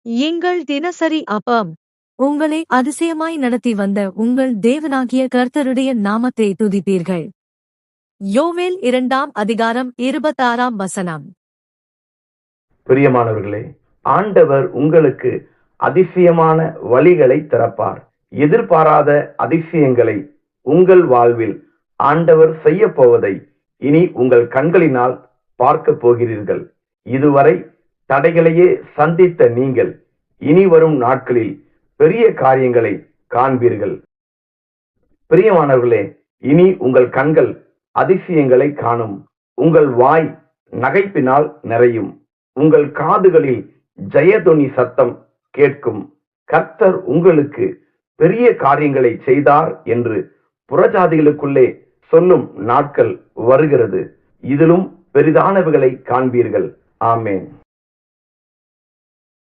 எங்கள் தினசரி அப்பம். உங்களை அதிசயமாய் நடத்தி வந்த உங்கள் தேவனாகிய கர்த்தருடைய நாமத்தை துதிப்பீர்கள். யோவேல் 2:26. பிரியமானவர்களே, ஆண்டவர் உங்களுக்கு அதிசயமான வழிகளை திறப்பார். எதிர்பாராத அதிசயங்களை உங்கள் வாழ்வில் ஆண்டவர் செய்ய போவதை இனி உங்கள் கண்களினால் பார்க்க போகிறீர்கள். இதுவரை தடைகளையே சந்தித்த நீங்கள் இனி வரும் நாட்களில் பெரிய காரியங்களை காண்பீர்கள். பிரியமானவர்களே, இனி உங்கள் கண்கள் அதிசயங்களை காணும். உங்கள் வாய் நகைப்பினால் நிறையும். உங்கள் காதுகளில் ஜெயதொனி சத்தம் கேட்கும். கர்த்தர் உங்களுக்கு பெரிய காரியங்களை செய்தார் என்று புறஜாதிகளுக்குள்ளே சொல்லும் நாட்கள் வருகிறது. இதிலும் பெரிதானவைகளை காண்பீர்கள். ஆமென்.